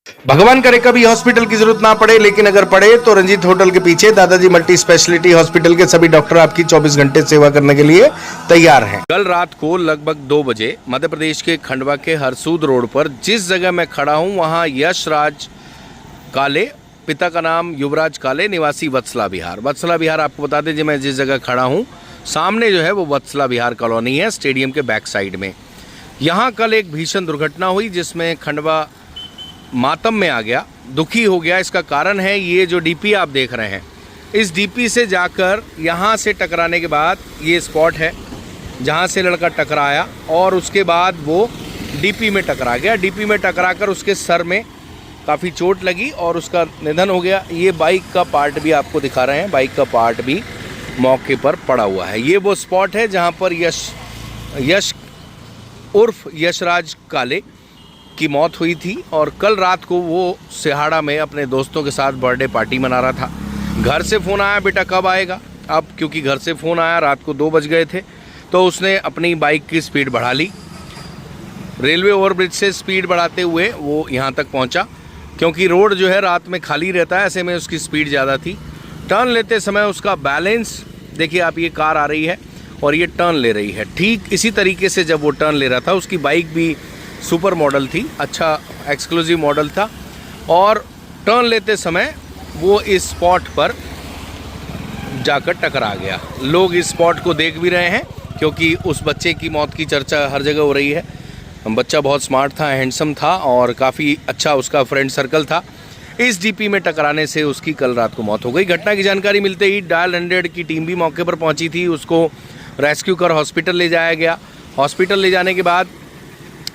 भगवान करे कभी हॉस्पिटल की जरूरत ना पड़े, लेकिन अगर पड़े तो रंजीत होटल के पीछे दादाजी मल्टी स्पेशलिटी हॉस्पिटल के सभी डॉक्टर आपकी 24 घंटे सेवा करने के लिए तैयार हैं। कल रात को लगभग 2 बजे मध्य प्रदेश के खंडवा के हरसूद रोड पर जिस जगह मैं खड़ा हूं वहां यशराज काले, पिता का नाम युवराज काले, निवासी वत्सला विहार। वत्सला विहार आपको बता दें, मैं जिस जगह खड़ा हूँ सामने जो है वो वत्सला विहार कॉलोनी है, स्टेडियम के बैक साइड में। यहाँ कल एक भीषण दुर्घटना हुई जिसमें खंडवा मातम में आ गया, दुखी हो गया। इसका कारण है ये जो डीपी आप देख रहे हैं, इस डीपी से जाकर यहाँ से टकराने के बाद ये स्पॉट है जहाँ से लड़का टकराया और उसके बाद वो डीपी में टकरा गया। डीपी में टकराकर उसके सर में काफ़ी चोट लगी और उसका निधन हो गया। ये बाइक का पार्ट भी आपको दिखा रहे हैं, बाइक का पार्ट भी मौके पर पड़ा हुआ है। ये वो स्पॉट है जहाँ पर यश उर्फ यशराज काले की मौत हुई थी और कल रात को वो सिहाड़ा में अपने दोस्तों के साथ बर्थडे पार्टी मना रहा था। घर से फ़ोन आया, बेटा कब आएगा। अब क्योंकि घर से फ़ोन आया, रात को 2 बज गए थे, तो उसने अपनी बाइक की स्पीड बढ़ा ली। रेलवे ओवरब्रिज से स्पीड बढ़ाते हुए वो यहाँ तक पहुँचा। क्योंकि रोड जो है रात में खाली रहता है, ऐसे में उसकी स्पीड ज़्यादा थी। टर्न लेते समय उसका बैलेंस देखिए आप, ये कार आ रही है और ये टर्न ले रही है। ठीक इसी तरीके से जब वो टर्न ले रहा था, उसकी बाइक भी सुपर मॉडल थी, अच्छा एक्सक्लूसिव मॉडल था, और टर्न लेते समय वो इस स्पॉट पर जाकर टकरा गया। लोग इस स्पॉट को देख भी रहे हैं क्योंकि उस बच्चे की मौत की चर्चा हर जगह हो रही है। बच्चा बहुत स्मार्ट था, हैंडसम था और काफ़ी अच्छा उसका फ्रेंड सर्कल था। इस डीपी में टकराने से उसकी कल रात को मौत हो गई। घटना की जानकारी मिलते ही डायल 100 की टीम भी मौके पर पहुंची थी। उसको रेस्क्यू कर हॉस्पिटल ले जाया गया। हॉस्पिटल ले जाने के बाद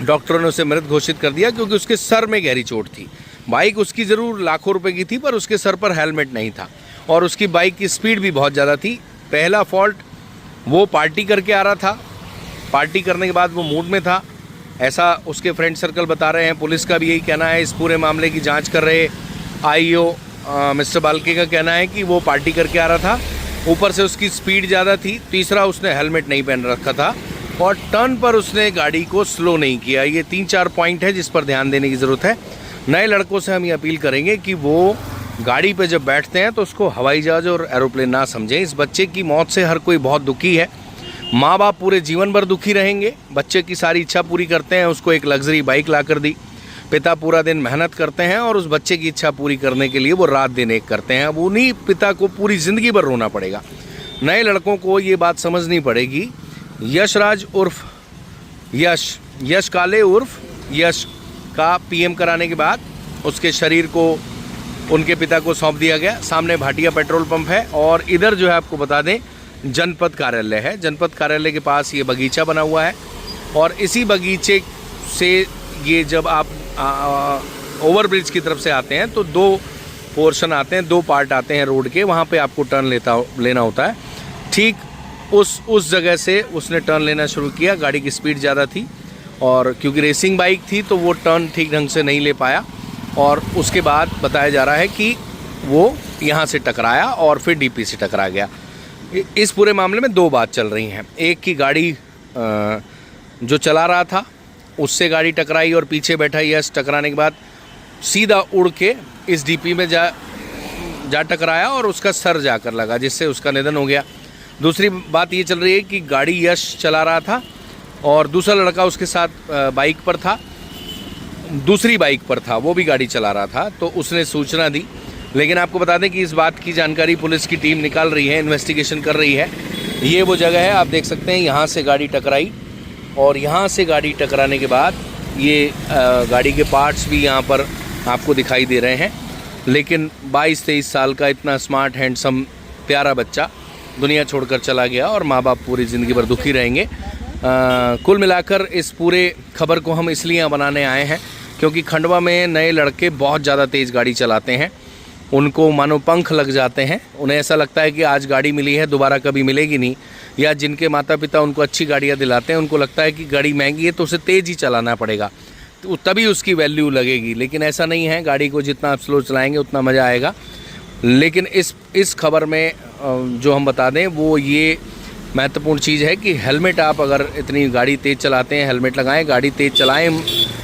डॉक्टरों ने उसे मृत घोषित कर दिया क्योंकि उसके सर में गहरी चोट थी। बाइक उसकी ज़रूर लाखों रुपए की थी, पर उसके सर पर हेलमेट नहीं था और उसकी बाइक की स्पीड भी बहुत ज़्यादा थी। पहला फॉल्ट, वो पार्टी करके आ रहा था, पार्टी करने के बाद वो मूड में था, ऐसा उसके फ्रेंड सर्कल बता रहे हैं। पुलिस का भी यही कहना है। इस पूरे मामले की जांच कर रहे आईओ मिस्टर बाल्के का कहना है कि वो पार्टी करके आ रहा था, ऊपर से उसकी स्पीड ज़्यादा थी। तीसरा, उसने हेलमेट नहीं पहन रखा था और टर्न पर उसने गाड़ी को स्लो नहीं किया। ये 3-4 पॉइंट है जिस पर ध्यान देने की ज़रूरत है। नए लड़कों से हम ये अपील करेंगे कि वो गाड़ी पे जब बैठते हैं तो उसको हवाई जहाज और एरोप्लेन ना समझें। इस बच्चे की मौत से हर कोई बहुत दुखी है। माँ बाप पूरे जीवन भर दुखी रहेंगे। बच्चे की सारी इच्छा पूरी करते हैं, उसको एक लग्जरी बाइक ला कर दी। पिता पूरा दिन मेहनत करते हैं और उस बच्चे की इच्छा पूरी करने के लिए वो रात दिन एक करते हैं। अब उन्हीं पिता को पूरी ज़िंदगी भर रोना पड़ेगा। नए लड़कों को ये बात समझनी पड़ेगी। यशराज उर्फ यश काले उर्फ यश का पीएम कराने के बाद उसके शरीर को उनके पिता को सौंप दिया गया। सामने भाटिया पेट्रोल पंप है और इधर जो है आपको बता दें जनपद कार्यालय है। जनपद कार्यालय के पास ये बगीचा बना हुआ है और इसी बगीचे से ये जब आप ओवरब्रिज की तरफ से आते हैं तो 2 पोर्शन आते हैं, 2 पार्ट आते हैं रोड के, वहाँ पे आपको टर्न लेना होता है। ठीक उस जगह से उसने टर्न लेना शुरू किया। गाड़ी की स्पीड ज़्यादा थी और क्योंकि रेसिंग बाइक थी तो वो टर्न ठीक ढंग से नहीं ले पाया और उसके बाद बताया जा रहा है कि वो यहाँ से टकराया और फिर डीपी से टकरा गया। इस पूरे मामले में 2 बात चल रही हैं। एक की गाड़ी जो चला रहा था उससे गाड़ी टकराई और पीछे बैठा यश टकराने के बाद सीधा उड़ के इस डीपी में जा टकराया और उसका सर जाकर लगा, जिससे उसका निधन हो गया। दूसरी बात ये चल रही है कि गाड़ी यश चला रहा था और दूसरा लड़का उसके साथ बाइक पर था, दूसरी बाइक पर था, वो भी गाड़ी चला रहा था, तो उसने सूचना दी। लेकिन आपको बता दें कि इस बात की जानकारी पुलिस की टीम निकाल रही है, इन्वेस्टिगेशन कर रही है। ये वो जगह है, आप देख सकते हैं, यहाँ से गाड़ी टकराई और यहाँ से गाड़ी टकराने के बाद ये गाड़ी के पार्ट्स भी यहाँ पर आपको दिखाई दे रहे हैं। लेकिन 22-23 साल का इतना स्मार्ट, हैंडसम, प्यारा बच्चा दुनिया छोड़कर चला गया और माँ बाप पूरी ज़िंदगी भर दुखी रहेंगे। कुल मिलाकर इस पूरे खबर को हम इसलिए बनाने आए हैं क्योंकि खंडवा में नए लड़के बहुत ज़्यादा तेज़ गाड़ी चलाते हैं। उनको मानो पंख लग जाते हैं। उन्हें ऐसा लगता है कि आज गाड़ी मिली है, दोबारा कभी मिलेगी नहीं, या जिनके माता पिता उनको अच्छी गाड़ियाँ दिलाते हैं उनको लगता है कि गाड़ी महंगी है तो उसे तेज़ ही चलाना पड़ेगा, तो तभी उसकी वैल्यू लगेगी। लेकिन ऐसा नहीं है, गाड़ी को जितना आप स्लो चलाएँगे उतना मज़ा आएगा। लेकिन इस खबर में जो हम बता दें वो ये महत्वपूर्ण चीज़ है कि हेलमेट, आप अगर इतनी गाड़ी तेज़ चलाते हैं हेलमेट लगाएं, गाड़ी तेज़ चलाएं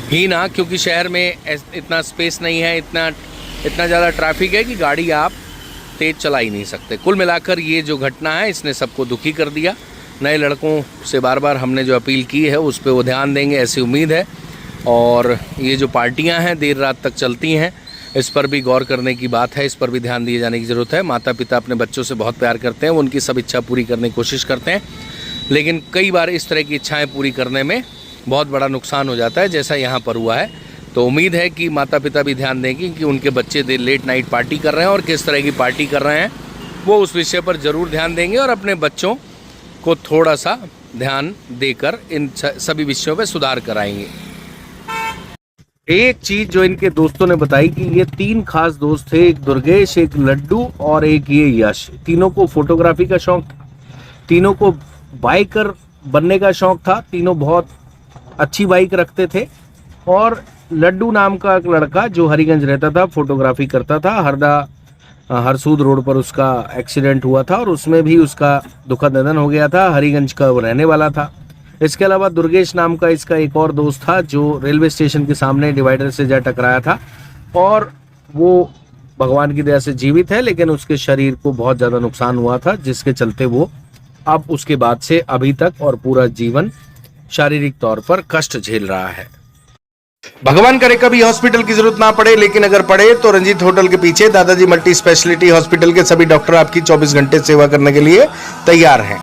ही ना, क्योंकि शहर में इतना स्पेस नहीं है, इतना ज़्यादा ट्रैफिक है कि गाड़ी आप तेज़ चला ही नहीं सकते। कुल मिलाकर ये जो घटना है इसने सबको दुखी कर दिया। नए लड़कों से बार बार हमने जो अपील की है उस पर वो ध्यान देंगे ऐसी उम्मीद है। और ये जो पार्टियां हैं देर रात तक चलती हैं, इस पर भी गौर करने की बात है, इस पर भी ध्यान दिए जाने की ज़रूरत है। माता पिता अपने बच्चों से बहुत प्यार करते हैं, वो उनकी सब इच्छा पूरी करने की कोशिश करते हैं, लेकिन कई बार इस तरह की इच्छाएं पूरी करने में बहुत बड़ा नुकसान हो जाता है, जैसा यहाँ पर हुआ है। तो उम्मीद है कि माता पिता भी ध्यान देंगे कि उनके बच्चे देर लेट नाइट पार्टी कर रहे हैं और किस तरह की पार्टी कर रहे हैं, वो उस विषय पर ज़रूर ध्यान देंगे और अपने बच्चों को थोड़ा सा ध्यान देकर इन सभी विषयों पर सुधार कराएंगे। एक चीज जो इनके दोस्तों ने बताई कि ये 3 खास दोस्त थे, एक दुर्गेश, एक लड्डू और एक ये यश। तीनों को फोटोग्राफी का शौक था, तीनों को बाइकर बनने का शौक था, तीनों बहुत अच्छी बाइक रखते थे। और लड्डू नाम का एक लड़का जो हरिगंज रहता था, फोटोग्राफी करता था, हरसूद रोड पर उसका एक्सीडेंट हुआ था और उसमें भी उसका दुखद निधन हो गया था। हरिगंज का वो रहने वाला था। इसके अलावा दुर्गेश नाम का इसका एक और दोस्त था जो रेलवे स्टेशन के सामने डिवाइडर से जा टकराया था और वो भगवान की दया से जीवित है, लेकिन उसके शरीर को बहुत ज़्यादा नुकसान हुआ था, जिसके चलते वो अब उसके बाद से अभी तक और पूरा जीवन शारीरिक तौर पर कष्ट झेल रहा है। भगवान करे कभी हॉस्पिटल की जरूरत ना पड़े, लेकिन अगर पड़े तो रंजीत होटल के पीछे दादाजी मल्टी स्पेशलिटी हॉस्पिटल के सभी डॉक्टर आपकी 24 घंटे सेवा करने के लिए तैयार हैं।